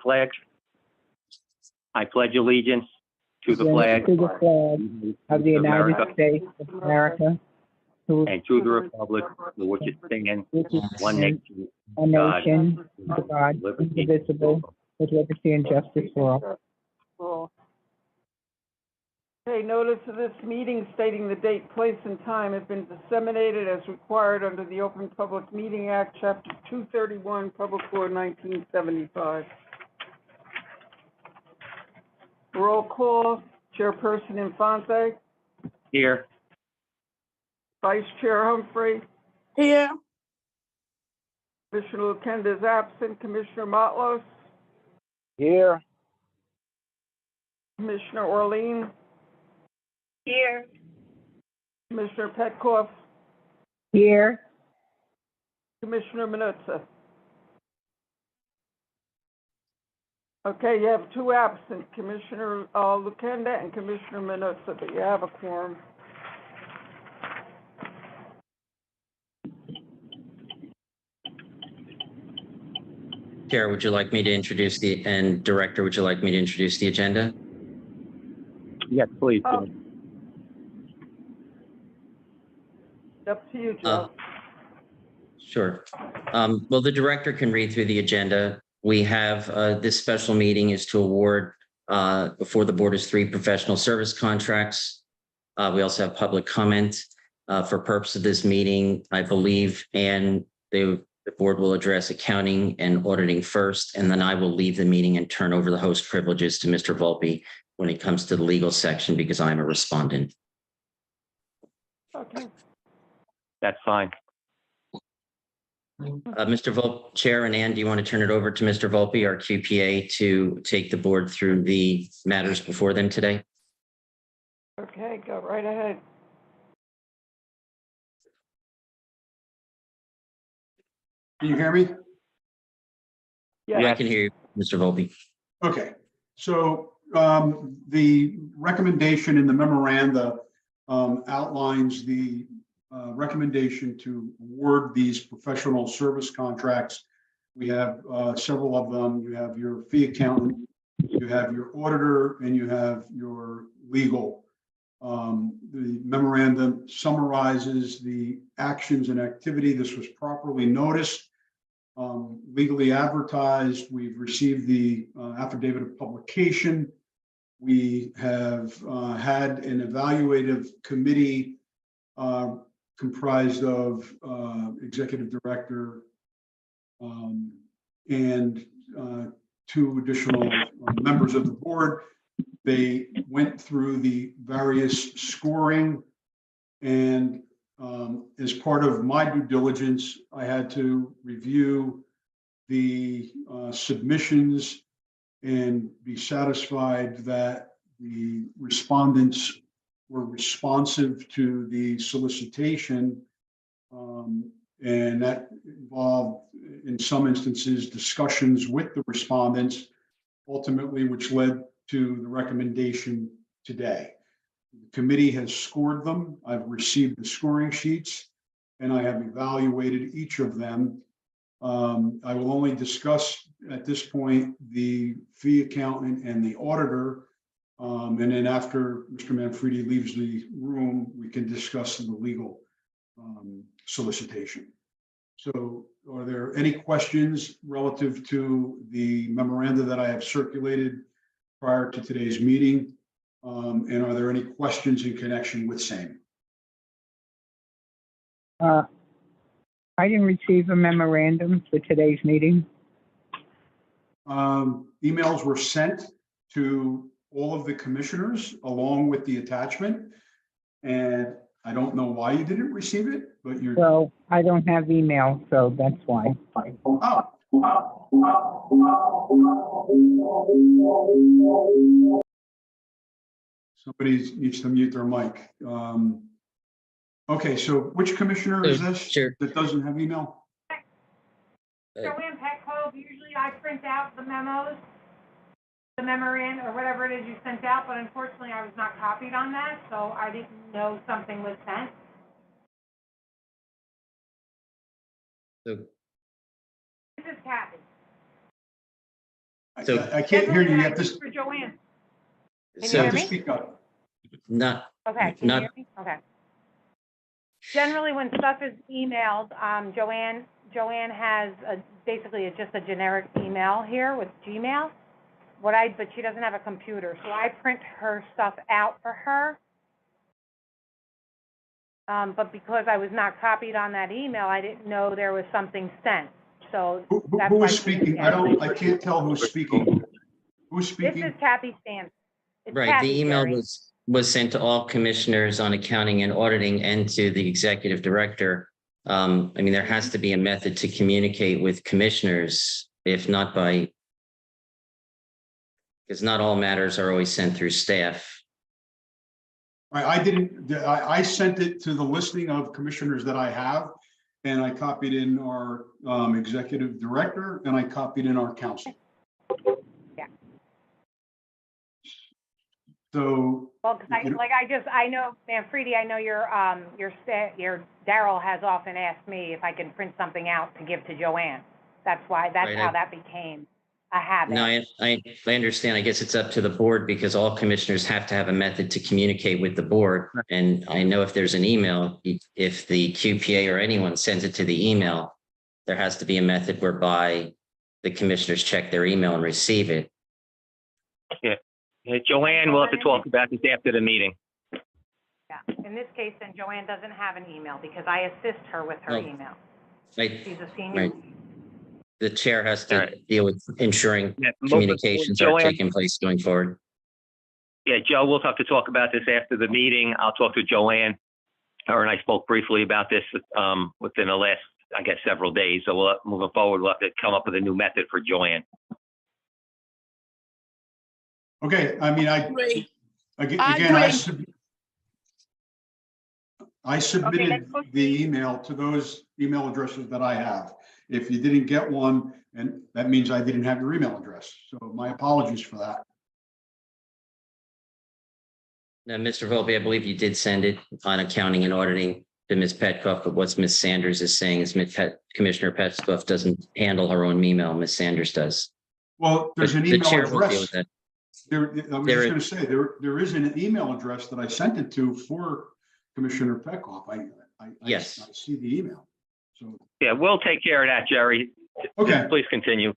Flag. I pledge allegiance to the flag To the flag of the United States of America, and to the republic for which it stands, which is one nation, a nation, under God, indivisible, with liberty and justice for all. Okay, notice of this meeting stating the date, place, and time have been disseminated as required under the Open Public Meeting Act, Chapter 231, Public Law 1975. Roll call, Chairperson Infante, here. Vice Chair Humphrey, Here. Commissioner Lukenda is absent, Commissioner Motlos, Here. Commissioner Orlean, Here. Commissioner Petkoff, Here. Commissioner Minutza. Okay, you have two absent, Commissioner Lukenda and Commissioner Minutza, but you have a quorum. Chair, would you like me to introduce and Director, would you like me to introduce the agenda? Yes, please. Up to you, Joe. Sure. Well, the Director can read through the agenda. We have this special meeting is to award before the board is 3 professional service contracts. We also have public comment for purpose of this meeting, I believe, and the board will address accounting and auditing first, and then I will leave the meeting and turn over the host privileges to Mr. Volpe when it comes to the legal section because I'm a respondent. Okay. That's fine. Mr. Volpe, Chair and Ann, do you want to turn it over to Mr. Volpe, our QPA, to take the board through the matters before them today? Okay, go right ahead. Can you hear me? Yes. I can hear you, Mr. Volpe. Okay, so the recommendation in the memoranda outlines the recommendation to award these professional service contracts. We have several of them. You have your fee accountant, you have your auditor, and you have your legal. The memorandum summarizes the actions and activity. This was properly noticed, legally advertised. We've received the affidavit of publication. We have had an evaluative committee comprised of executive director and 2 additional members of the board. They went through the various scoring, and as part of my due diligence, I had to review the submissions and be satisfied that the respondents were responsive to the solicitation, and that involved, in some instances, discussions with the respondents, ultimately, which led to the recommendation today. The committee has scored them. I've received the scoring sheets, and I have evaluated each of them. I will only discuss at this point the fee accountant and the auditor. And then after Mr. Manfredi leaves the room, we can discuss the legal solicitation. So are there any questions relative to the memoranda that I have circulated prior to today's meeting? And are there any questions in connection with same? I didn't receive a memorandum for today's meeting. Emails were sent to all of the commissioners along with the attachment, and I don't know why you didn't receive it, but you're. Well, I don't have email, so that's why. Somebody needs to mute their mic. Okay, so which commissioner is this Sure. that doesn't have email? Joanne Petcove, usually I print out the memos, the memorandum, or whatever it is you sent out, but unfortunately I was not copied on that, so I didn't know something was sent. So This is Kathy. So- I can't hear you. You have to, For Joanne. Can you So you hear have to me? speak up. not, Okay, can you not, hear me? Okay. Generally, when stuff is emailed, Joanne has basically just a generic email here with Gmail. But she doesn't have a computer, so I print her stuff out for her. But because I was not copied on that email, I didn't know there was something sent. So that's Who why is she didn't speaking? get it. I can't tell who's speaking. Who's This speaking? is Kathy Stan. It's right, Kathy, the email Jerry. was sent to all commissioners on accounting and auditing and to the executive director. I mean, there has to be a method to communicate with commissioners, if not by, because not all matters are always sent through staff. I sent it to the listing of commissioners that I have, and I copied in our executive director, and I copied in our council. Yeah. So, Well, because I know, Manfredi, I know your Daryl has often asked me if I can print something out to give to Joanne. That's Right, how that became a habit. No, I understand. I guess it's up to the board because all commissioners have to have a method to communicate with the board. And I know if there's an email, if the QPA or anyone sends it to the email, there has to be a method whereby the commissioners check their email and receive it. Joanne, we'll have to talk about this after the meeting. Yeah. In this case, then Joanne doesn't have an email because I assist her with her Oh. email. Right, She's a senior. right. The chair has All to right. deal with ensuring Yeah, communications are Joanne- taking place going forward. Yeah, Joe, we'll have to talk about this after the meeting. I'll talk to Joanne. Her and I spoke briefly about this within the last, I guess, several days. So moving forward, we'll have to come up with a new method for Joanne. okay, I mean, Agree. again, I agree. I submitted the email to those email addresses that I have. If you didn't get one, and that means I didn't have your email address. So my apologies for that. Now, Mr. Volpe, I believe you did send it on accounting and auditing to Ms. Petkoff, but what Ms. Sanders is saying is Commissioner Petkoff doesn't handle her own email. Ms. Sanders does. Well, there's But an the email chair will deal address. with that. I was just going to say, there is an email address that I sent it to for Commissioner Petkoff. I Yes. see the email. So, Yeah, we'll take care of that, Jerry. okay. Please continue.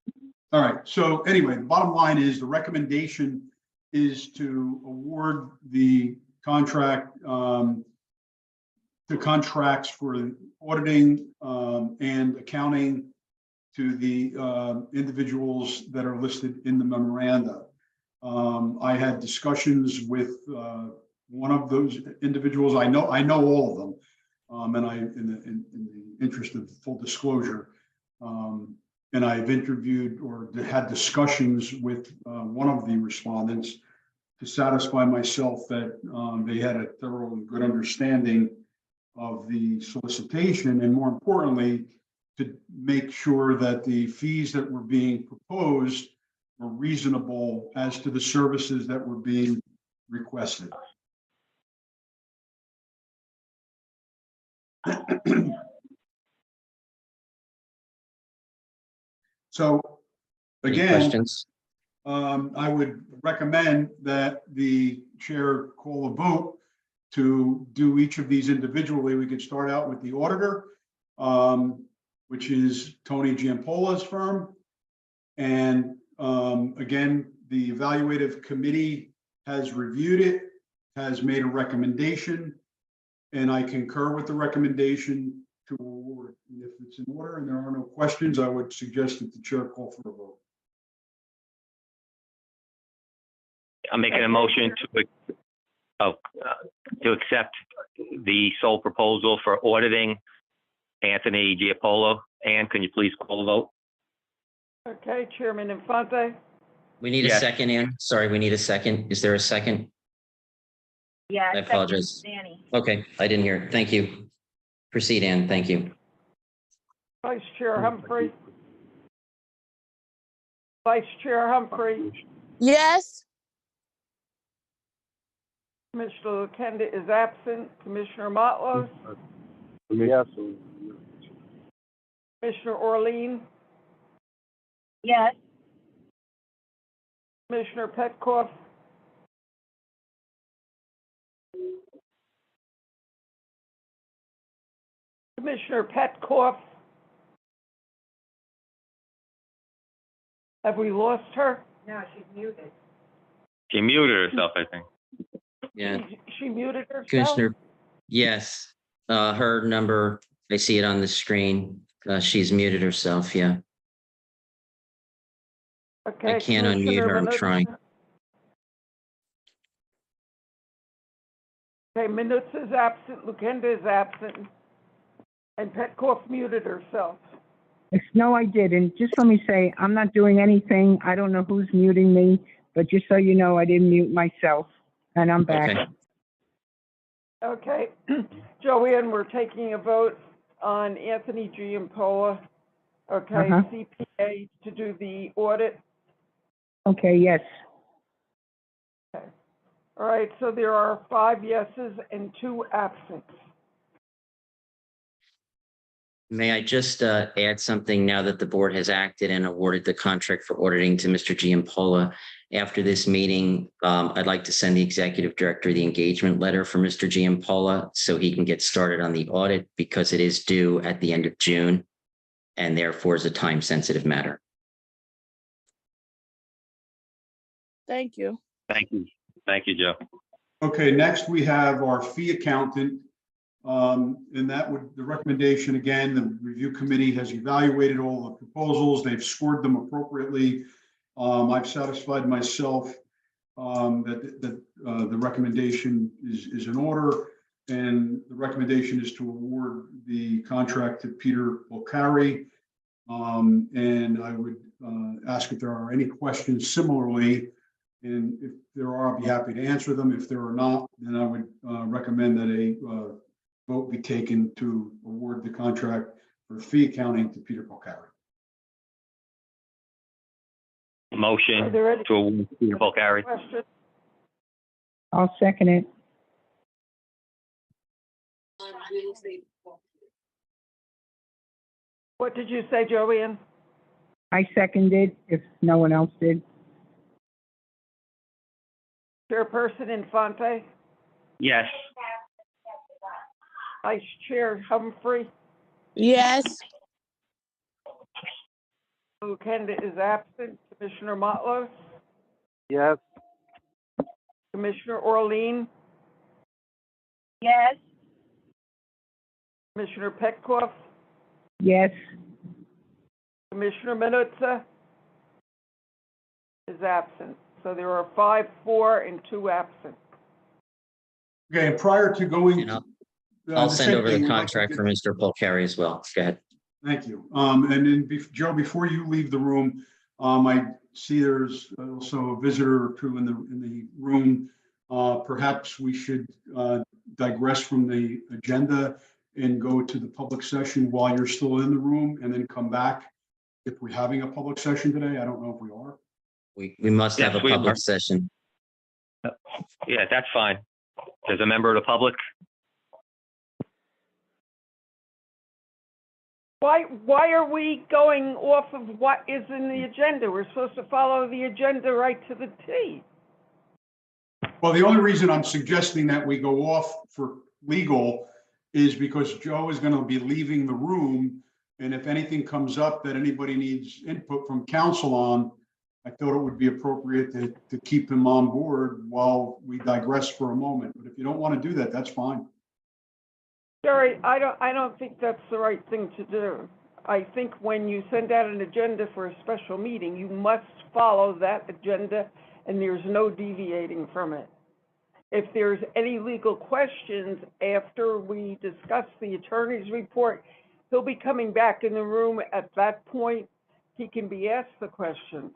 All right. So anyway, the bottom line is the recommendation is to award the contract, the contracts for auditing and accounting to the individuals that are listed in the memoranda. I had discussions with one of those individuals. I know all of them, and in the interest of full disclosure, and I've interviewed or had discussions with one of the respondents to satisfy myself that they had a thorough and good understanding of the solicitation, and more importantly, to make sure that the fees that were being proposed were reasonable as to the services that were being requested. So Any again, questions? I would recommend that the chair call a vote to do each of these individually. We could start out with the auditor, which is Tony Giampola's firm. And again, the evaluative committee has reviewed it, has made a recommendation, and I concur with the recommendation to award. And if it's in order and there are no questions, I would suggest that the chair call for a vote. I'm making a motion to accept the sole proposal for auditing Anthony Giampolo. Ann, can you please call the vote? Okay, Chairman Infante, We need a Yes. second, Ann. Sorry, we need a second. Is there a second? Yeah. I apologize. Danny. Okay, I didn't hear it. Thank you. Proceed, Ann. Thank you. Vice Chair Humphrey. Vice Chair Humphrey, Yes. Commissioner Kenda is absent. Commissioner Motlos, Yes. Commissioner Orlean, Yes. Commissioner Petkoff, Commissioner Petkoff, have we lost her? No, she's muted. She muted herself, I think. Yeah, She muted herself? Commissioner, yes, her number, I see it on the screen. She's muted herself, yeah. Okay, I can't unmute Commissioner her, I'm Minutza. trying. Okay, Minutza is absent, Lukenda is absent, and Petkoff muted herself. No, I didn't. Just let me say, I'm not doing anything. I don't know who's muting me, but just so you know, I didn't mute myself, and I'm back. Okay. Okay, Joanne, we're taking a vote on Anthony Giampola, okay, Uh-huh. CPA, to do the audit. Okay, yes. All right, so there are 5 yeses and 2 absent. May I just add something now that the board has acted and awarded the contract for auditing to Mr. Giampola? After this meeting, I'd like to send the executive director the engagement letter for Mr. Giampola so he can get started on the audit because it is due at the end of June and therefore is a time-sensitive matter. Thank you. Thank you. Thank you, Joe. Okay, next we have our fee accountant. And that would, the recommendation, again, the review committee has evaluated all the proposals. They've scored them appropriately. I've satisfied myself that the recommendation is in order. And the recommendation is to award the contract to Peter Bulcari. And I would ask if there are any questions similarly. And if there are, I'll be happy to answer them. If there are not, then I would recommend that a vote be taken to award the contract for fee accounting to Peter Bulcari. Motion Are there any to award Peter Bulcari. questions? I'll second it. What did you say, Joanne? I seconded if no one else did. Chairperson Infante, Yes. Vice Chair Humphrey, Yes. Lukenda is absent, Commissioner Motlos, Yes. Commissioner Orlean, Yes. Commissioner Petkoff, Yes. Commissioner Minutza is absent. So there are 5 for, and 2 absent. Okay, and prior to going. And I'll the send same over thing, the we'd like to contract get- for Mr. Bulcari as well. Go ahead. Thank you. And then, Joe, before you leave the room, I see there's also a visitor or two in the room. Perhaps we should digress from the agenda and go to the public session while you're still in the room and then come back. If we're having a public session today, I don't know if we are. We must have Yes, a we public are. session. Yeah, that's fine. There's a member of the public. Why are we going off of what is in the agenda? We're supposed to follow the agenda right to the T. Well, the only reason I'm suggesting that we go off for legal is because Joe is going to be leaving the room. And if anything comes up that anybody needs input from council on, I thought it would be appropriate to keep him on board while we digress for a moment. But if you don't want to do that, that's fine. Jerry, I don't think that's the right thing to do. I think when you send out an agenda for a special meeting, you must follow that agenda and there's no deviating from it. If there's any legal questions after we discuss the attorney's report, he'll be coming back in the room at that point. He can be asked the questions.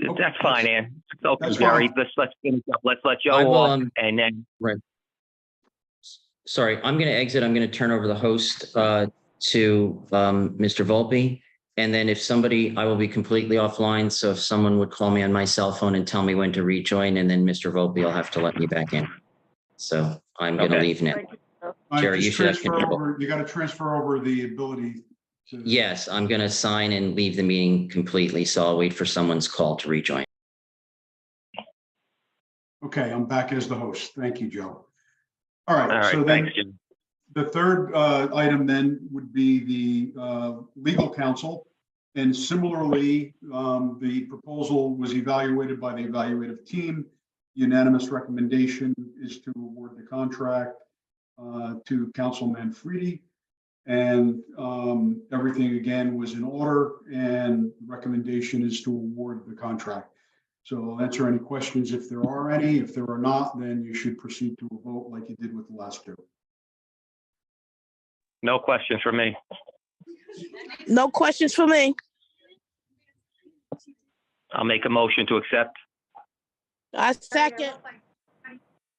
Okay. That's fine, Ann. It's open, That's Jerry. fine. Let's finish up. Let's let I Joe will, off and then. Sorry, I'm going to exit. I'm going to turn over the host to Mr. Volpe. And then if somebody, I will be completely offline. So if someone would call me on my cell phone and tell me when to rejoin, and then Mr. Volpe will have to let me back in. So I'm going to Okay. leave now. Thank you, sir. All right, Jerry, you just should have transfer control. over. You got to transfer over the ability Yes, I'm going to sign and leave the meeting completely, so I'll wait for someone's call to rejoin. Okay, I'm back as the host. Thank you, Joe. All right, All right, so then thanks, Jim. the third item then would be the legal counsel. And similarly, the proposal was evaluated by the evaluative team. Unanimous recommendation is to award the contract to Council Manfredi. And everything again was in order, and the recommendation is to award the contract. So I'll answer any questions if there are any. If there are not, then you should proceed to a vote like you did with the last two. No questions for me. No questions for me. I'll make a motion to accept. I second. It looks like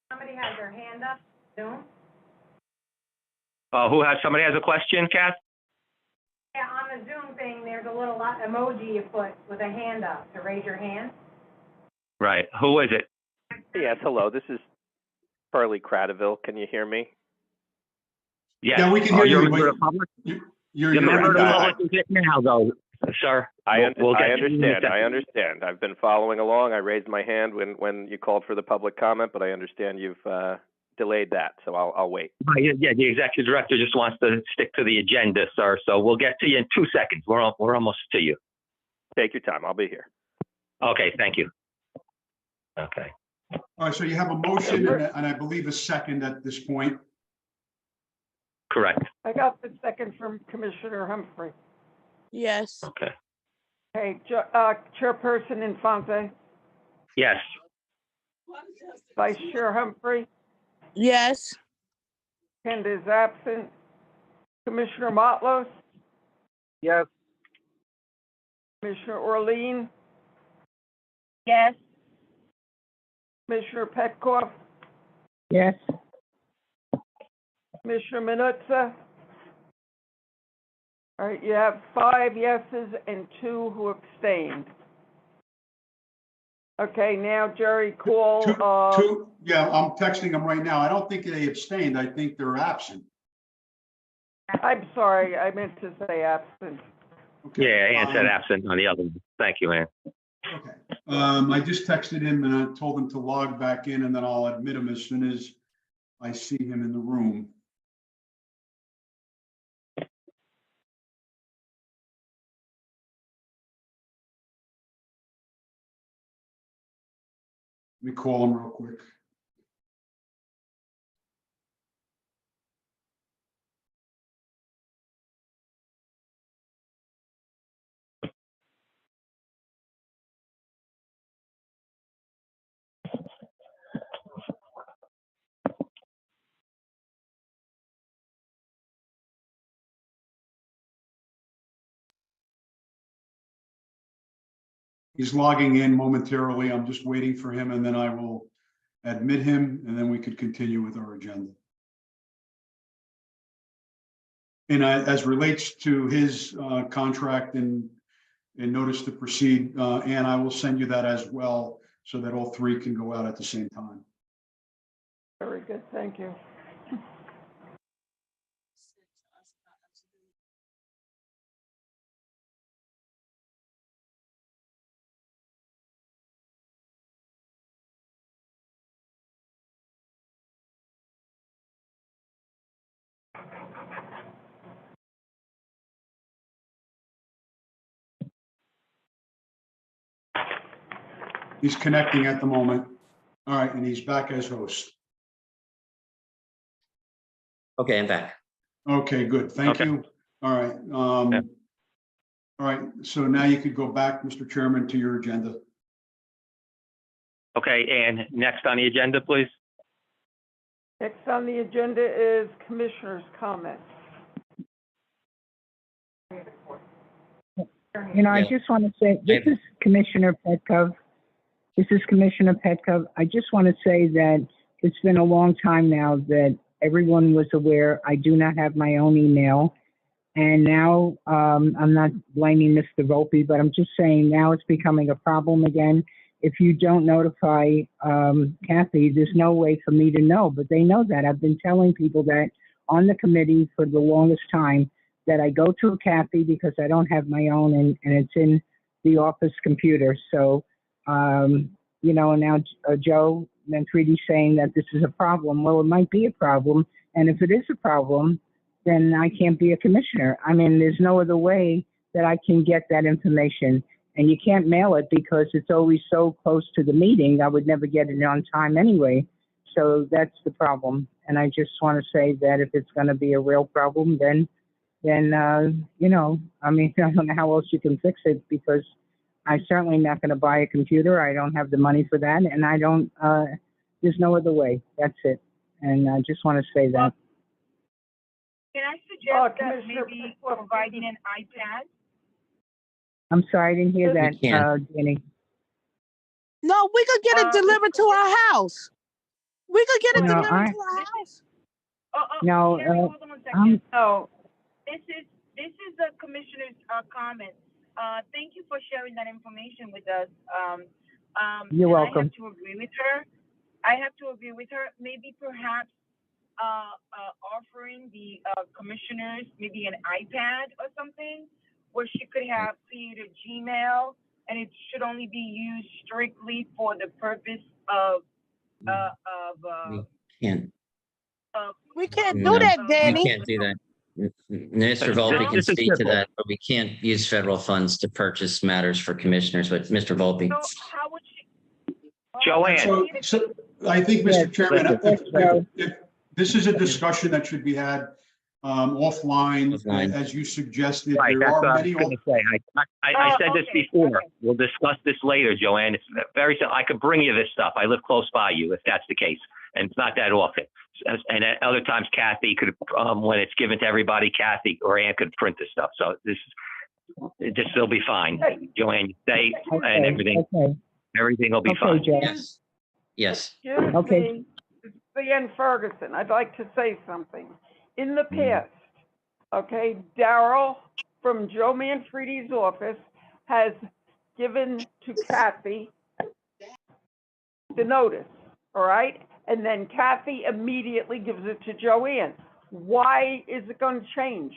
somebody has their hand up, Zoom. Somebody has a question, Kath? Yeah, on the Zoom thing, there's a little emoji you put with a hand up to raise your hand. Right. Who is it? Yes, hello. This is Charlie Cradaville. Can you hear me? Yes. Yeah, we can hear You're you, a member but of the public? You're The member of the correct. public is it now, though, sir. I We'll get to you in a understand. I second. understand. I've been following along. I raised my hand when you called for the public comment, but I understand you've delayed that, so I'll wait. Yeah, the executive director just wants to stick to the agenda, sir. So we'll get to you in 2 seconds. We're almost to you. Take your time. I'll be here. Okay, thank you. Okay. all right. So you have a motion and I believe a second at this point. Correct. I got the second from Commissioner Humphrey. Yes. Okay. Okay, Chairperson Infante, Yes. Vice Chair Humphrey, Yes. Kent is absent. Commissioner Motlos, Yes. Commissioner Orlean, Yes. Commissioner Petkoff, Yes. Commissioner Minutza. All right, you have 5 yeses and 2 who abstained. Okay, now Jerry, call, Yeah, I'm texting them right now. I don't think they abstained. I think they're absent. I'm sorry, I meant to say absent. Okay. Yeah, Ann said absent on the other one. Thank you, Ann. Okay. I just texted him and I told him to log back in, and then I'll admit him as soon as I see him in the room. Let me call him real quick. He's logging in momentarily. I'm just waiting for him, and then I will admit him, and then we could continue with our agenda. And as relates to his contract and notice to proceed, Ann, I will send you that as well, so that all 3 can go out at the same time. Very good, thank you. He's connecting at the moment. All right, and he's back as host. Okay, I'm back. Okay, good. Thank Okay. you. All right. Yeah. All right. So now you could go back, Mr. Chairman, to your agenda. Okay, Ann, next on the agenda, please. Next on the agenda is Commissioner's comments. You know, I Yeah. just want to say, this is Commissioner Petkov. I just want to say that it's been a long time now that everyone was aware. I do not have my own email. And now, I'm not blaming Mr. Volpe, but I'm just saying now it's becoming a problem again. If you don't notify Kathy, there's no way for me to know, but they know that. I've been telling people that on the committee for the longest time, that I go to Kathy because I don't have my own, and it's in the office computer. So, you know, now Joe Manfredi's saying that this is a problem. Well, it might be a problem. And if it is a problem, then I can't be a commissioner. I mean, there's no other way that I can get that information. And you can't mail it because it's always so close to the meeting. I would never get it on time anyway. So that's the problem. And I just want to say that if it's going to be a real problem, then you know, I mean, I don't know how else you can fix it, because I'm certainly not going to buy a computer. I don't have the money for that, and I don't. There's no other way. That's it. And I just want to say that. Can I suggest that Commissioner maybe providing an iPad? I'm sorry, I didn't hear that, We can. Danny. No, we could get it delivered to our house. We could get it No, delivered to our house. No, Sherry, hold on 1 second. No, This is the commissioner's comment. Thank you for sharing that information with us. You're welcome. I have to agree with her. Maybe perhaps offering the commissioners maybe an iPad or something where she could have created Gmail, and it should only be used strictly for the purpose of We can't. We can't No, do that, we Danny. can't do that. Mr. Volpe can This is speak to simple. that, but we can't use federal funds to purchase matters for commissioners. But Mr. Volpe. So how would she? Joanne. So I think, Yes, Mr. Chairman, yes, Joe. if this is a discussion that should be had offline, Offline. as you suggested, Right, there that's are what I was many. going to say. I said this Okay, before. okay. We'll discuss this later, Joanne. It's very simple. I could bring you this stuff. I live close by you, if that's the case, and it's not that often. And at other times, Kathy could, when it's given to everybody, Kathy or Ann could print this stuff. So this will be fine. Joanne, stay and everything. Okay. Everything will be Okay, fine. Joe. Yes. Yes. excuse Okay. me, it's Leanne Ferguson. I'd like to say something. In the past, okay, Daryl from Joe Manfredi's office has given to Kathy the notice, all right? And then Kathy immediately gives it to Joanne. Why is it going to change?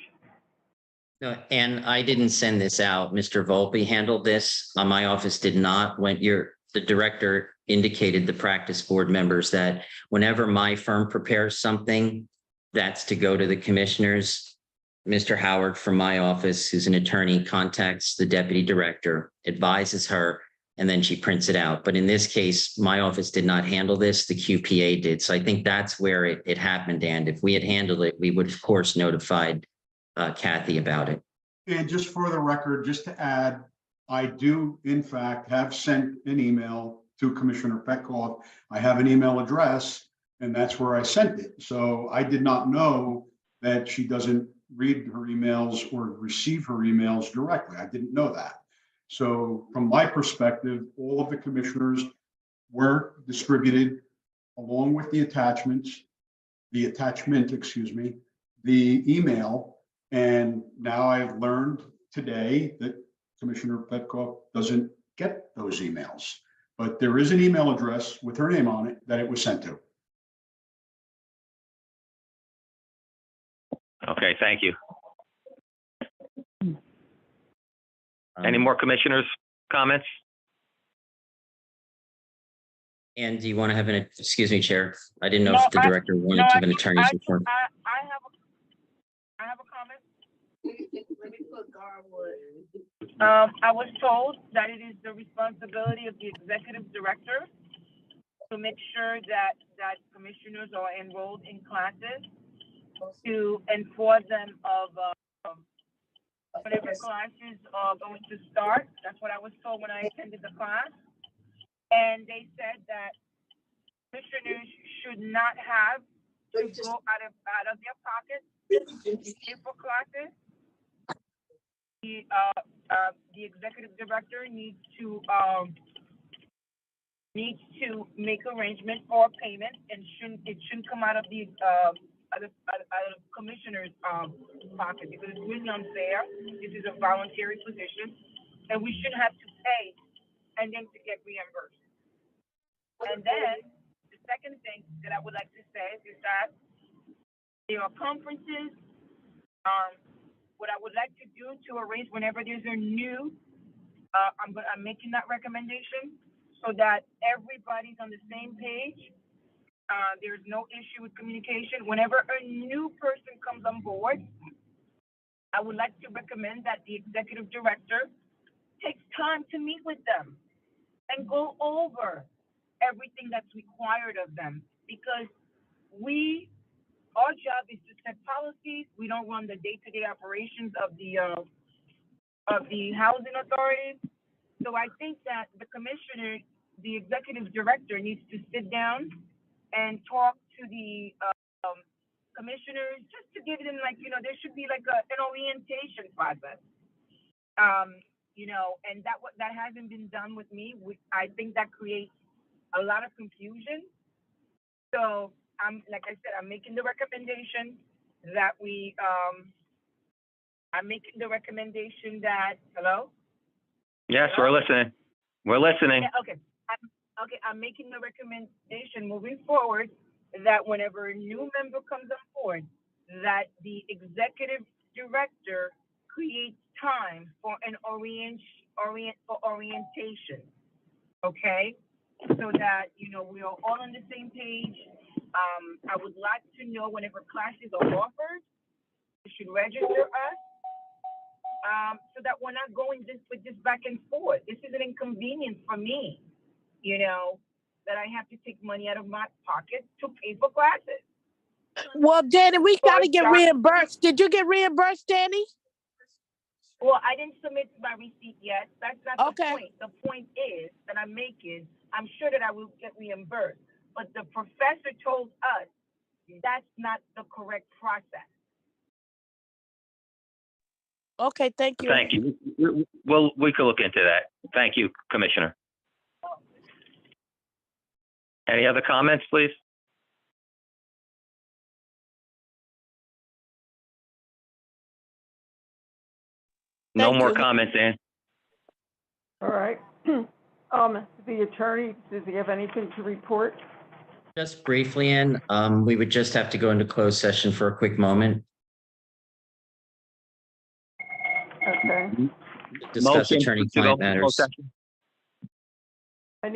No, and I didn't send this out. Mr. Volpe handled this. My office did not. When the director indicated the practice board members that whenever my firm prepares something, that's to go to the commissioners. Mr. Howard from my office, who's an attorney, contacts the deputy director, advises her, and then she prints it out. But in this case, my office did not handle this. The QPA did. So I think that's where it happened. And if we had handled it, we would, of course, notified Kathy about it. And just for the record, just to add, I do in fact have sent an email to Commissioner Petkoff. I have an email address, and that's where I sent it. So I did not know that she doesn't read her emails or receive her emails directly. I didn't know that. So from my perspective, all of the commissioners were distributed along with the attachment, excuse me, the email. And now I've learned today that Commissioner Petkoff doesn't get those emails, but there is an email address with her name on it that it was sent to. Okay, thank you. Any more commissioners' comments? And do you want to have excuse me, Chair? I didn't know No, if the director wanted to have an attorney's report. I have a comment. Let me put Garwood. I was told that it is the responsibility of the executive director to make sure that commissioners are enrolled in classes, to inform them of whatever classes are going to start. That's what I was told when I attended the class. And they said that commissioners should not have to go out of their pocket to pay for classes. The executive director needs to make arrangement for payment, and it shouldn't come out of the out of commissioner's pocket, because it's really unfair. This is a voluntary position, and we shouldn't have to pay and then to get reimbursed. And then the second thing that I would like to say is that there are conferences what I would like to do to arrange whenever there's a new, I'm making that recommendation so that everybody's on the same page. There's no issue with communication. Whenever a new person comes on board, I would like to recommend that the executive director takes time to meet with them and go over everything that's required of them, because our job is to set policies. We don't run the day-to-day operations of the housing authority. So I think that the commissioner, the executive director, needs to sit down and talk to the commissioners, just to give them, like, there should be like an orientation process. And that hasn't been done with me. I think that creates a lot of confusion. So like I said, I'm making the recommendation that hello? Yes, we're listening. We're listening. Yeah, okay. I'm making the recommendation moving forward that whenever a new member comes on board, that the executive director creates time for an orientation, okay? So that, we are all on the same page. I would like to know whenever classes are offered, you should register us, so that we're not going with this back and forth. This is an inconvenience for me, that I have to take money out of my pocket to pay for classes. Well, Danny, we gotta get reimbursed. Did you get reimbursed, Danny? Well, I didn't submit my receipt yet. That's not the Okay. point. The point is that I'm making, I'm sure that I will get reimbursed. But the professor told us that's not the correct process. Okay, thank you. Thank you. We could look into that. Thank you, Commissioner. Any other comments, please? No Thank more you. comments, Ann. All right. The attorney, does he have anything to report? Just briefly, Ann, we would just have to go into closed session for a quick moment Okay. to discuss Motion to go attorney-client into matters. closed session. I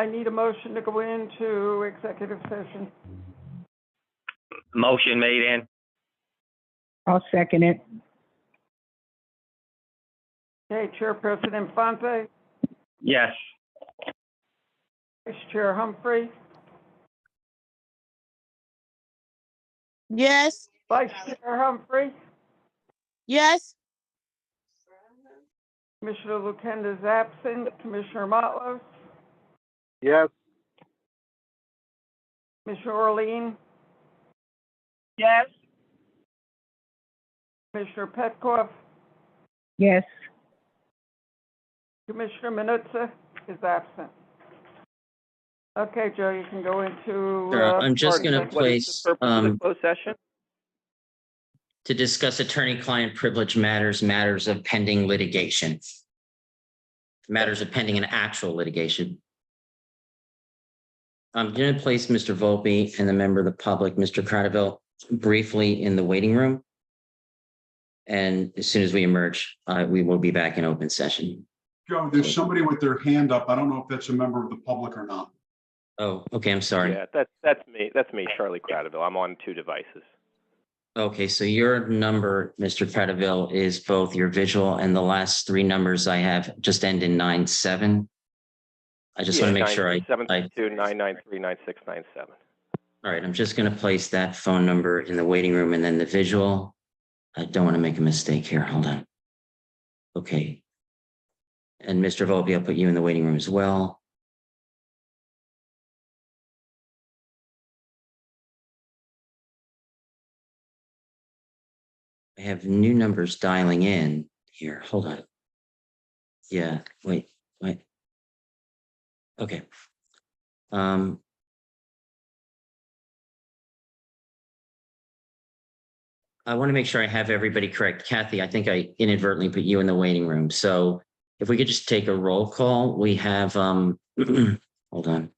need a motion to go into executive session. Motion made, Ann. I'll second it. Okay, Chairperson Infante, Yes. Vice Chair Humphrey, Yes, Vice Chair Humphrey, yes, Commissioner Lukenda is absent, Commissioner Motlos, Yes. Commissioner Orlean, Yes. Commissioner Petkoff, Yes. Commissioner Minutza is absent. Okay, Joe, you can go into. Sure, I'm just going to executive- What is place the purpose of the closed session? to discuss attorney-client privilege matters of pending litigation. Matters of pending and actual litigation. I'm going to place Mr. Volpe and the member of the public, Mr. Cradaville, briefly in the waiting room. And as soon as we emerge, we will be back in open session. Joe, there's somebody with their hand up. I don't know if that's a member of the public or not. Oh, okay, I'm sorry. Yeah, that's me. That's me, Charlie Cradaville. I'm on 2 devices. Okay, so your number, Mr. Cradaville, is both your visual and the last 3 numbers I have just end in 97. I just want to make sure I 732-993-9697. all right, I'm just going to place that phone number in the waiting room and then the visual. I don't want to make a mistake here. Hold on. Okay. And Mr. Volpe, I'll put you in the waiting room as well. I have new numbers dialing in here. Hold on. Yeah, wait. Okay. I want to make sure I have everybody correct. Kathy, I think I inadvertently put you in the waiting room. So if we could just take a roll call, we have, hold on.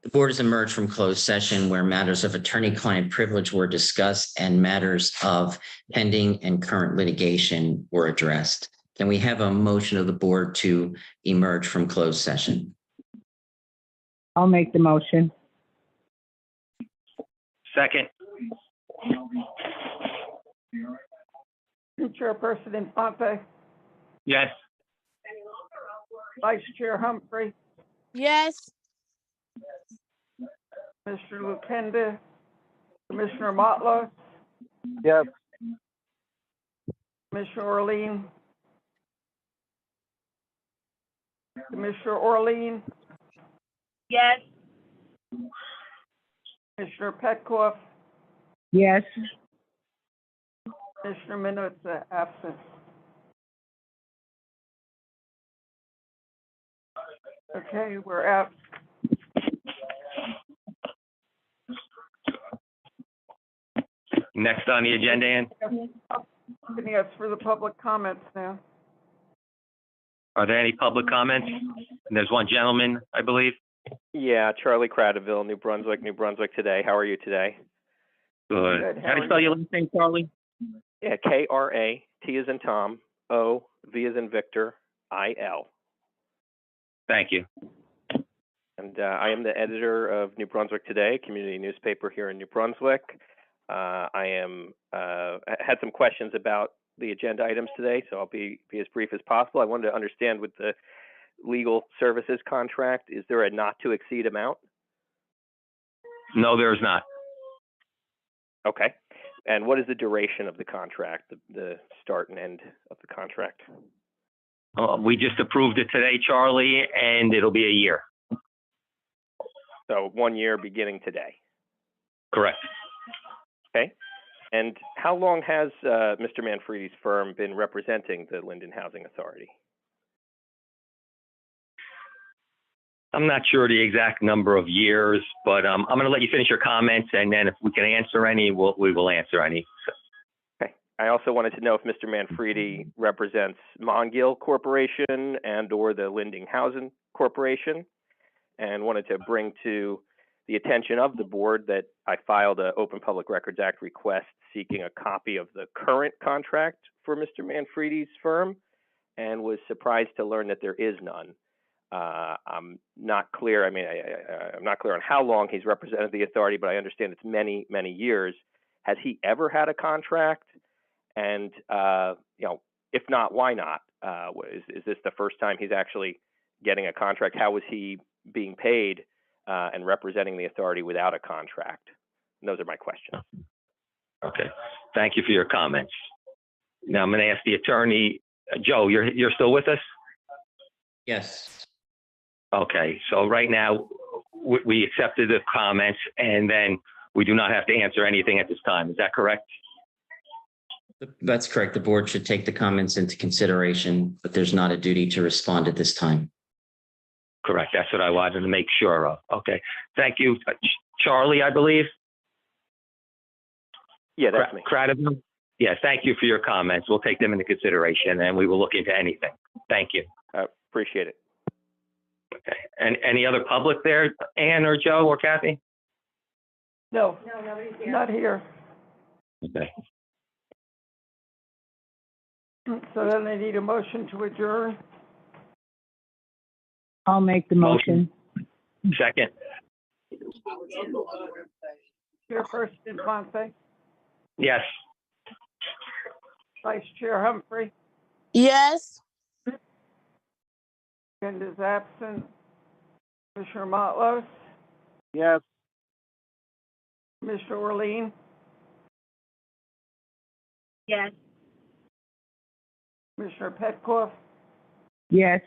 The board has emerged from closed session where matters of attorney-client privilege were discussed and matters of pending and current litigation were addressed. Can we have a motion of the board to emerge from closed session? I'll make the motion. Second. Chairperson Infante, Yes. Vice Chair Humphrey, Yes. Mr. Lukenda, Commissioner Motlos, Yes. Commissioner Orlean, Commissioner Orlean, Yes. Commissioner Petkoff, Yes. Commissioner Minutza, absent. Okay, we're out. Next on the agenda, Ann, Can you ask for the public comments now? are there any public comments? And there's one gentleman, I believe. Yeah, Charlie Cradaville, New Brunswick, New Brunswick today. How are you today? Good. Good. How do you spell your last name, Charlie? Yeah, K-R-A, T as in Tom, O, V as in Victor, I-L. Thank you. And I am the editor of New Brunswick Today, community newspaper here in New Brunswick. Had some questions about the agenda items today, so I'll be as brief as possible. I wanted to understand with the legal services contract, is there a not to exceed amount? No, there is not. Okay. And what is the duration of the contract, the start and end of the contract? We just approved it today, Charlie, and it'll be a year. So 1 year beginning today. Correct. Okay. And how long has Mr. Manfredi's firm been representing the Linden Housing Authority? I'm not sure the exact number of years, but I'm going to let you finish your comments, and then if we can answer any, we will answer any. Okay. I also wanted to know if Mr. Manfredi represents Mongill Corporation and or the Linden Housing Corporation, and wanted to bring to the attention of the board that I filed an Open Public Records Act request seeking a copy of the current contract for Mr. Manfredi's firm, and was surprised to learn that there is none. I'm not clear. I mean, I'm not clear on how long he's represented the authority, but I understand it's many, many years. Has he ever had a contract? And, if not, why not? Is this the first time he's actually getting a contract? How was he being paid and representing the authority without a contract? And those are my questions. Okay. Thank you for your comments. Now I'm going to ask the attorney, Joe, you're still with us? Yes. Okay. So right now we accepted the comments, and then we do not have to answer anything at this time. Is that correct? That's correct. The board should take the comments into consideration, but there's not a duty to respond at this time. Correct. That's what I wanted to make sure of. Okay. Thank you. Charlie, I believe? Yeah, that's me. Cradaville? Yeah, thank you for your comments. We'll take them into consideration, and we will look into anything. Thank you. Appreciate it. Okay. And any other public there, Ann or Joe or Kathy? No, nobody's here. Not here. Okay. So then I need a motion to adjourn. I'll make the motion. Second. Chairperson Infante, Yes. Vice Chair Humphrey, Yes. and is absent. Commissioner Motlos, Yes. Commissioner Orlean, Yes. Commissioner Petkoff, Yes.